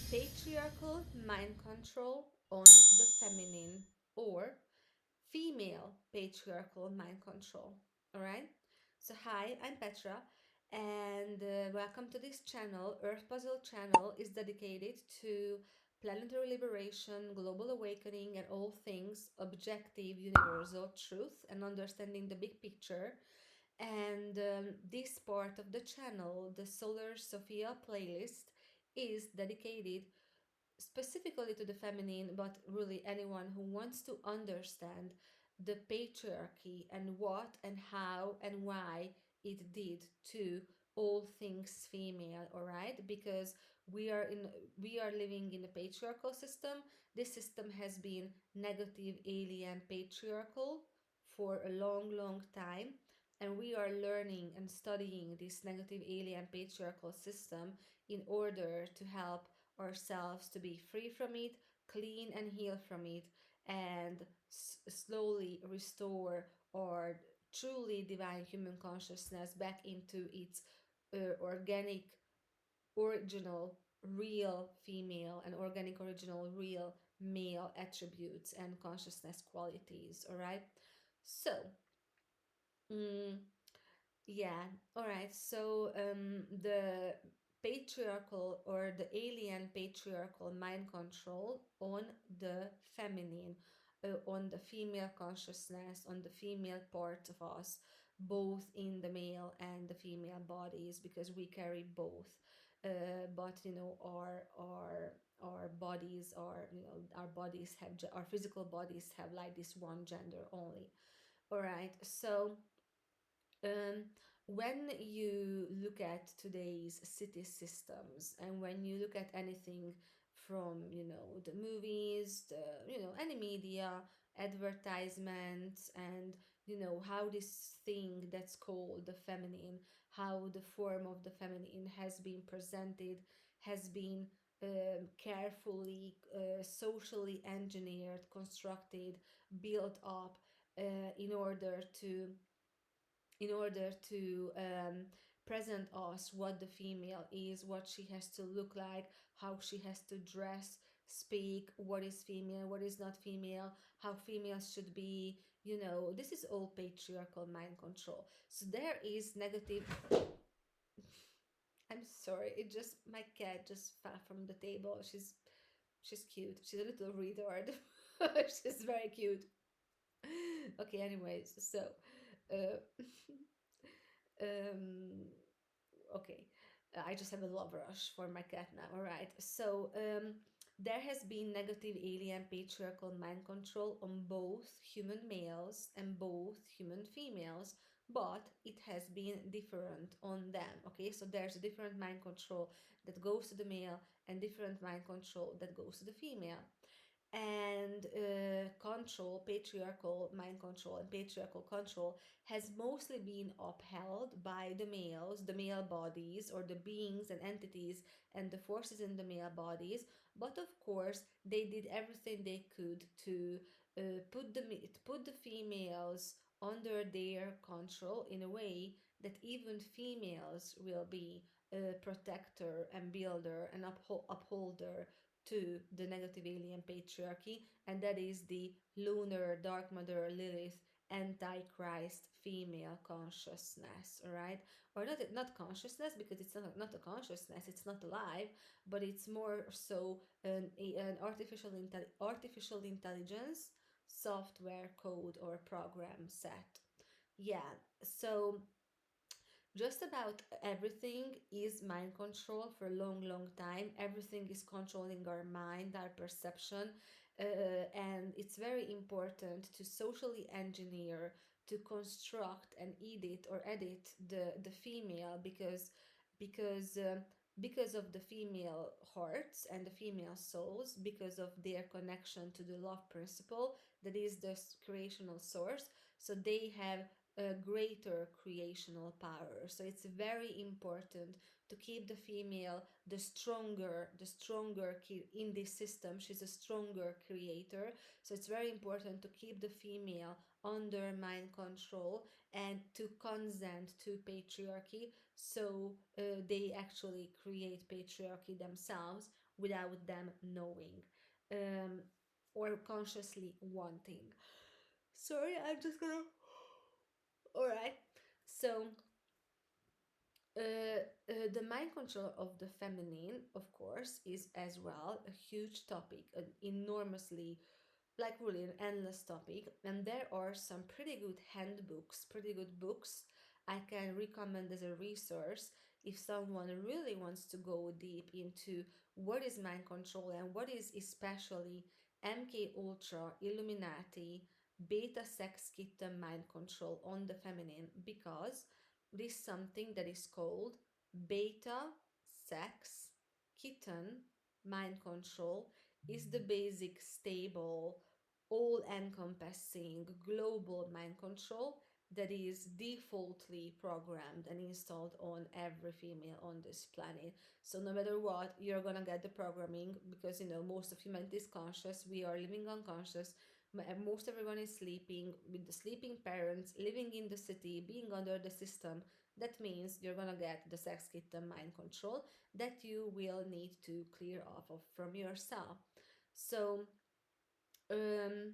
Patriarchal mind control on the feminine, or female patriarchal mind control. All right. So hi, I'm Petra, and welcome to this channel. Earth Puzzle channel is dedicated to planetary liberation, global awakening, and all things objective, universal truth, and understanding the big picture. And this part of the channel, the Solar Sophia playlist, is dedicated specifically to the feminine, but really anyone who wants to understand the patriarchy and what and how and why it did to all things female. All right, because we are living in a patriarchal system. This system has been negative, alien, patriarchal for a long time, and we are learning and studying this negative, alien, patriarchal system in order to help ourselves to be free from it, clean and heal from it, and slowly restore our truly divine human consciousness back into its organic, original, real female and organic, original, real male attributes and consciousness qualities. All right. So, mm, yeah, all right. So the patriarchal or the alien patriarchal mind control on the feminine, on the female consciousness, on the female part of us, both in the male and the female bodies, because we carry both. But our bodies are, our bodies have our physical bodies have like this one gender only. All right. So um, when you look at today's city systems, and when you look at anything from, the movies, any media, advertisements, and, how this thing that's called the feminine, how the form of the feminine has been presented, has been carefully, socially engineered, constructed, built up in order to present us what the female is, what she has to look like, how she has to dress, speak, what is female, what is not female, how females should be. This is all patriarchal mind control. So there is negative. I'm sorry, it just my cat just fell from the table. She's cute. She's a little retard. She's very cute. Okay, anyways, so uh, um okay, I just have a love rush for my cat now. All right, so there has been negative alien patriarchal mind control on both human males and both human females, but it has been different on them. Okay, so there's a different mind control that goes to the male and different mind control that goes to the female. And control, patriarchal mind control and patriarchal control, has mostly been upheld by the males, the male bodies, or the beings and entities and the forces in the male bodies. But of course, they did everything they could to put the females under their control in a way that even females will be a protector and builder and upholder to the negative alien patriarchy, and that is the lunar dark mother Lilith antichrist female consciousness. All right, or not consciousness, because it's not a consciousness, it's not alive, but it's more so an artificial intelligence software code or program set. Yeah, so just about everything is mind control for a long time. Everything is controlling our mind, our perception, and it's very important to socially engineer, to construct and edit or edit the female, because because of the female hearts and the female souls, because of their connection to the love principle that is the creational source. So they have a greater creational power. So it's very important to keep the female the stronger in this system. She's a stronger creator. So it's very important to keep the female under mind control and to consent to patriarchy. So they actually create patriarchy themselves without them knowing, um, or consciously wanting. Sorry, I'm just gonna. All right. So the mind control of the feminine, of course, is as well a huge topic, an enormously, like really an endless topic. And there are some pretty good handbooks, pretty good books I can recommend as a resource if someone really wants to go deep into what is mind control and what is especially MK Ultra, Illuminati, beta sex kitten mind control on the feminine, because this is something that is called beta sex kitten mind control is the basic stable all encompassing global mind control that is defaultly programmed and installed on every female on this planet. So no matter what, you're gonna get the programming, because most of humanity is conscious. We are living unconscious. Most everyone is sleeping with the sleeping parents, living in the city, being under the system. That means you're gonna get the sex kitten mind control that you will need to clear off of from yourself. So um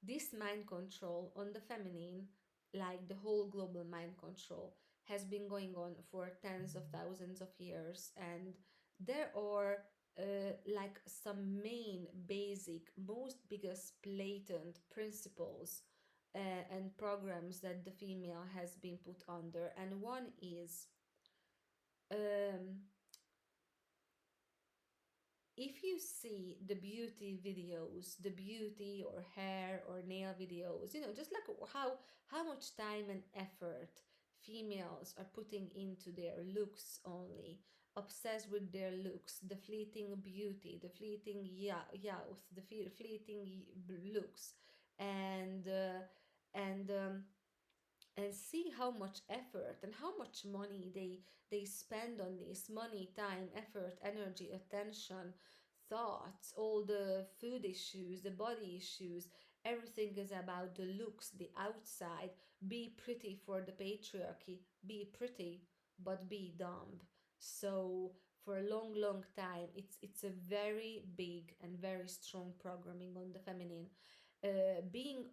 this mind control on the feminine, like the whole global mind control, has been going on for tens of thousands of years, and there are like some main, basic, most biggest blatant principles and programs that the female has been put under, and one is um, if you see the beauty videos, the beauty or hair or nail videos, just like how much time and effort females are putting into their looks only, obsessed with their looks, the fleeting beauty, the fleeting youth, the fleeting looks, and and um, and see how much effort and how much money they spend on this money, time, effort, energy, attention, thoughts, all the food issues, the body issues. Everything is about the looks, the outside. Be pretty for the patriarchy, be pretty but be dumb. So for a long, long time, it's a very big and very strong programming on the feminine, being,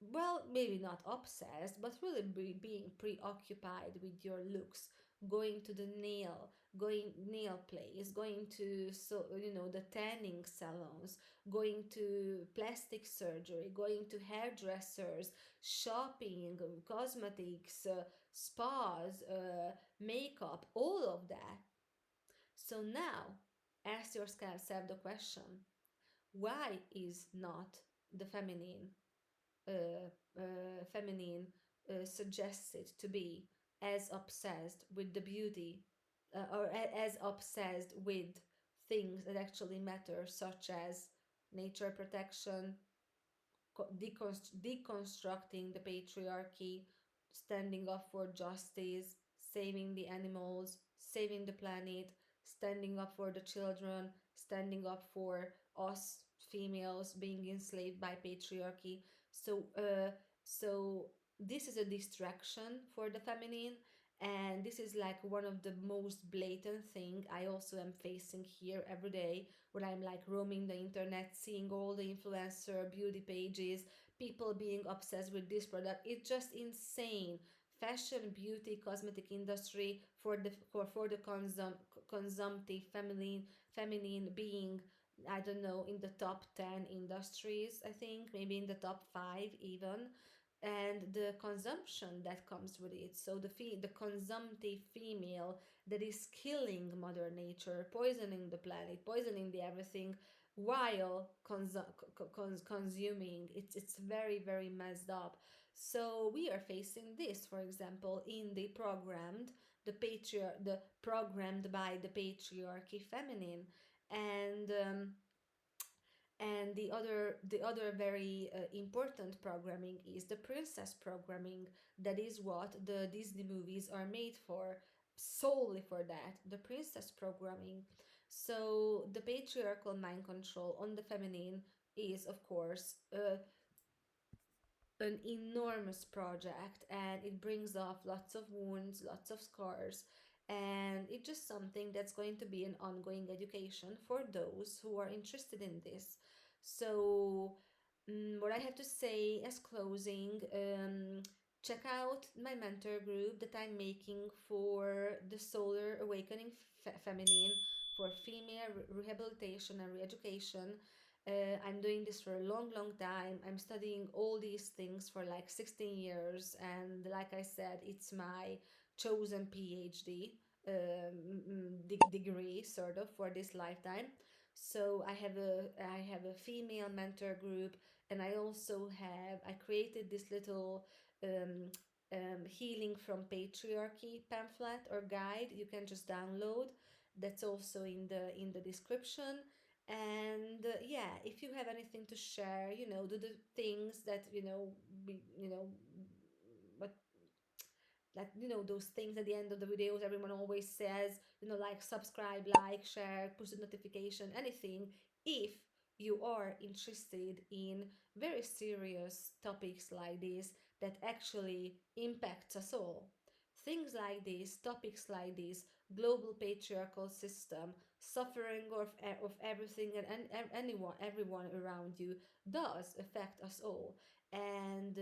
well, maybe not obsessed, but really being preoccupied with your looks, going to the going nail place, going to, so the tanning salons, going to plastic surgery, going to hairdressers, shopping, cosmetics, spas, makeup, all of that. So now ask yourself the question: why is not the uh, feminine suggested to be as obsessed with the beauty, or as obsessed with things that actually matter, such as nature protection, deconstructing the patriarchy, standing up for justice, saving the animals, saving the planet, standing up for the children, standing up for us females being enslaved by patriarchy. So this is a distraction for the feminine, and this is like one of the most blatant thing I also am facing here every day, when I'm like roaming the internet, seeing all the influencer beauty pages, people being obsessed with this product. It's just insane. Fashion, beauty, cosmetic industry for the consumptive feminine being, I don't know, in the top 10 industries, I think, maybe in the top 5 even, and the consumption that comes with it. So the consumptive female that is killing mother nature, poisoning the planet, poisoning the everything, while consuming. It's very, very messed up. So we are facing this, for example, in the programmed by the patriarchy feminine. And um, and the other very important programming is the princess programming. That is what the Disney movies are made for, solely for that, the princess programming. So the patriarchal mind control on the feminine is, of course, an enormous project, and it brings off lots of wounds, lots of scars, and it's just something that's going to be an ongoing education for those who are interested in this. So, what I have to say as closing, check out my mentor group that I'm making for the Solar Awakening Feminine, for female rehabilitation and re-education. I'm doing this for a long, long time. I'm studying all these things for like 16 years, and like I said, it's my chosen PhD degree, sort of, for this lifetime. So I have a female mentor group, and I created this little um, healing from patriarchy pamphlet or guide you can just download. That's also in the description. And yeah, if you have anything to share, do the things that but like those things at the end of the videos everyone always says, like subscribe, like, share, push the notification, anything. If you are interested in very serious topics like this that actually impacts us all, things like this, topics like this, global patriarchal system, suffering of everything and everyone around you does affect us all. And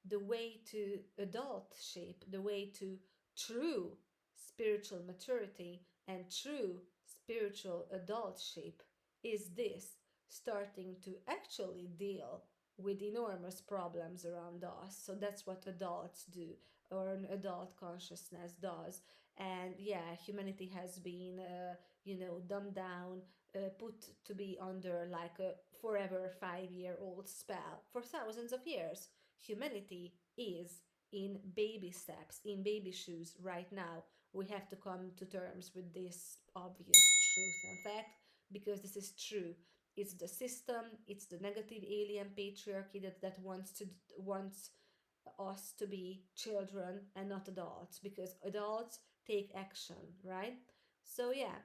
the way to adult shape, the way to true spiritual maturity and true spiritual adult shape is this: starting to actually deal with enormous problems around us. So that's what adults do, or an adult consciousness does. And yeah, humanity has been, dumbed down, put to be under like a forever 5-year old spell for thousands of years. Humanity is in baby steps, in baby shoes right now. We have to come to terms with this obvious truth and fact, because this is true. It's the system, it's the negative alien patriarchy that wants us to be children and not adults, because adults take action, right? So yeah,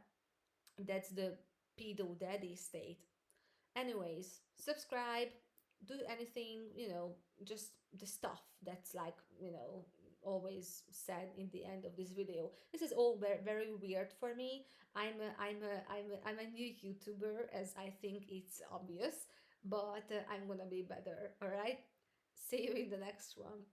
that's the pedo daddy state. Anyways, subscribe, do anything, just the stuff that's like, always said in the end of this video. This is all very, very weird for me. I'm a new YouTuber, as I think it's obvious, but I'm gonna be better, all right? See you in the next one.